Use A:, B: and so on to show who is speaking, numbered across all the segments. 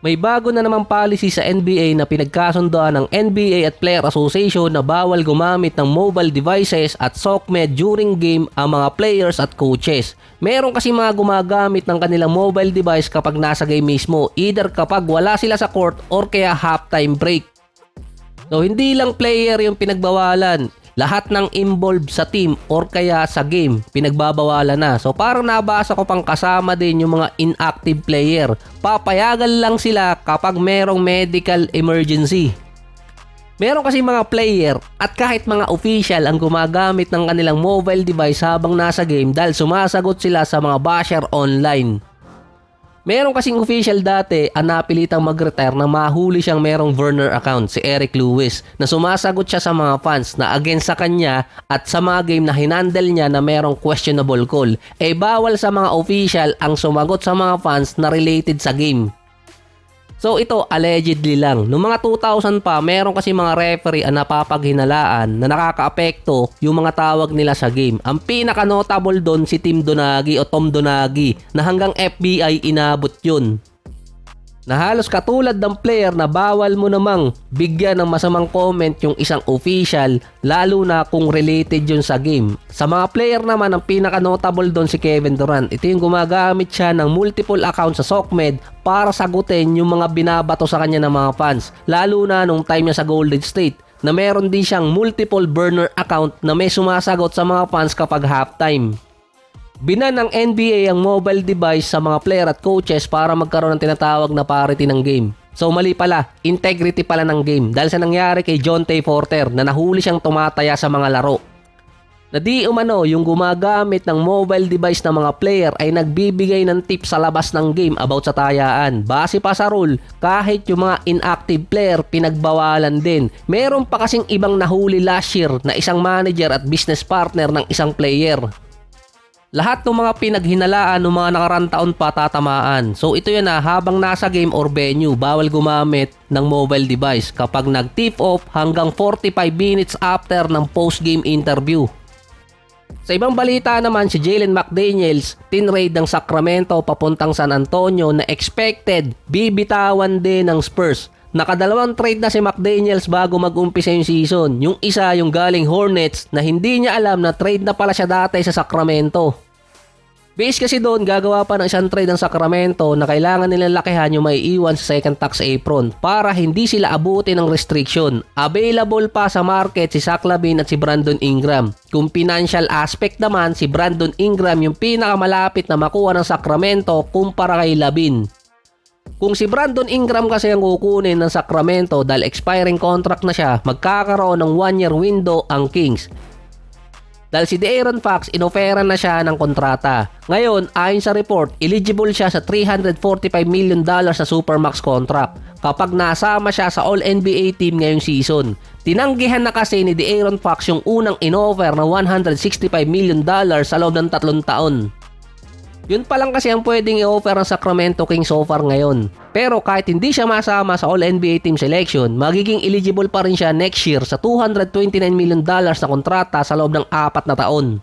A: May bago na namang policy sa NBA na pinagkasundoan ng NBA at Player Association na bawal gumamit ng mobile devices at SOCMED during game ang mga players at coaches. Meron kasi mga gumagamit ng kanilang mobile device kapag nasa game mismo, either kapag wala sila sa court or kaya halftime break. So hindi lang player yung pinagbawalan, lahat ng involved sa team or kaya sa game pinagbabawalan na. So parang nabasa ko pang kasama din yung mga inactive player. Papayagan lang sila kapag merong medical emergency. Meron kasi mga player at kahit mga official ang gumagamit ng kanilang mobile device habang nasa game dahil sumasagot sila sa mga basher online. Meron kasing official dati ang napilitang mag-retire na mahuli siyang merong burner account, si Eric Lewis, na sumasagot siya sa mga fans na against sa kanya at sa mga game na hinandle niya na merong questionable call. Eh bawal sa mga official ang sumagot sa mga fans na related sa game. So ito allegedly lang. Noong mga 2000 pa, meron kasi mga referee ang napapaghinalaan na nakakaapekto yung mga tawag nila sa game. Ang pinaka-notable doon si Tim Donaghy o Tom Donaghy na hanggang FBI inabot yun. Na halos katulad ng player na bawal mo namang bigyan ng masamang comment yung isang official lalo na kung related yun sa game. Sa mga player naman, ang pinaka-notable doon si Kevin Durant. Ito yung gumagamit siya ng multiple accounts sa SOCMED para sagutin yung mga binabato sa kanya ng mga fans. Lalo na nung time niya sa Golden State na meron din siyang multiple burner account na may sumasagot sa mga fans kapag halftime. Binan ng NBA ang mobile device sa mga player at coaches para magkaroon ng tinatawag na parity ng game. So mali pala, integrity pala ng game dahil sa nangyari kay Jontay Porter na nahuli siyang tumataya sa mga laro. Na di umano yung gumagamit ng mobile device ng mga player ay nagbibigay ng tips sa labas ng game about sa tayaan. Base pa sa rule, kahit yung mga inactive player pinagbawalan din. Meron pa kasing ibang nahuli last year na isang manager at business partner ng isang player. Lahat ng mga pinaghinalaan ng mga nakarang taon pa tatamaan. So ito yan na habang nasa game or venue, bawal gumamit ng mobile device kapag nag-tip off hanggang 45 minutes after ng post-game interview. Sa ibang balita naman, si Jalen McDaniels, tinrade ng Sacramento papuntang San Antonio na expected bibitawan din ng Spurs. Nakadalawang trade na si McDaniels bago mag-umpisa yung season. Yung isa yung galing Hornets na hindi niya alam na trade na pala siya dati sa Sacramento. Base kasi doon, gagawa pa ng isang trade ng Sacramento na kailangan nilang lakihan yung may iwan sa second tax apron para hindi sila abutin ng restriction. Available pa sa market si Zach LaVine at si Brandon Ingram. Kung financial aspect naman, si Brandon Ingram yung pinakamalapit na makuha ng Sacramento kumpara kay LaVine. Kung si Brandon Ingram kasi ang kukunin ng Sacramento dahil expiring contract na siya, magkakaroon ng 1-year window ang Kings. Dahil si De'Aaron Fox, inoferan na siya ng kontrata. Ngayon, ayon sa report, eligible siya sa $345 million sa Supermax contract kapag nasama siya sa All-NBA team ngayong season. Tinanggihan na kasi ni De'Aaron Fox yung unang inoffer na $165 million sa loob ng 3 taon. Yun pa lang kasi ang pwedeng i-offer ng Sacramento Kings so far ngayon. Pero kahit hindi siya masama sa All-NBA team selection, magiging eligible pa rin siya next year sa $229 million na kontrata sa loob ng 4 na taon.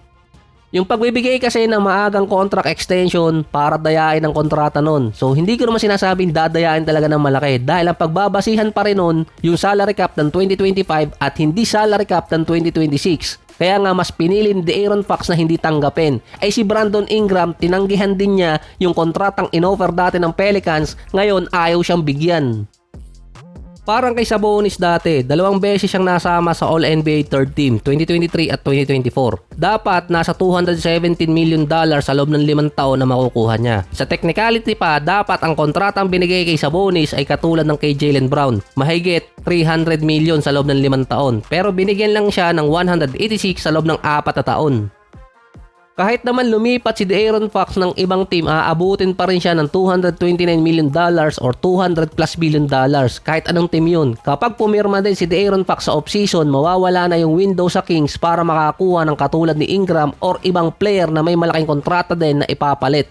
A: Yung pagbibigay kasi ng maagang contract extension para dayain ang kontrata nun. So hindi ko naman sinasabing dadayain talaga ng malaki dahil ang pagbabasihan pa rin nun yung salary cap ng 2025 at hindi salary cap ng 2026. Kaya nga mas pinili ni De'Aaron Fox na hindi tanggapin. Ay si Brandon Ingram, tinanggihan din niya yung kontratang inoffer dati ng Pelicans, ngayon ayaw siyang bigyan. Parang kay Sabonis dati, 2 beses siyang nasama sa All-NBA third team, 2023 at 2024. Dapat nasa $217 million sa loob ng 5 taon na makukuha niya. Sa technicality pa, dapat ang kontratang binigay kay Sabonis ay katulad ng kay Jaylen Brown, mahigit $300 million sa loob ng 5 taon. Pero binigyan lang siya ng $186 sa loob ng 4 na taon. Kahit naman lumipat si De'Aaron Fox ng ibang team, aabutin pa rin siya ng $229 million or $200+ billion kahit anong team yun. Kapag pumirma din si De'Aaron Fox sa offseason, mawawala na yung window sa Kings para makakuha ng katulad ni Ingram or ibang player na may malaking kontrata din na ipapalit.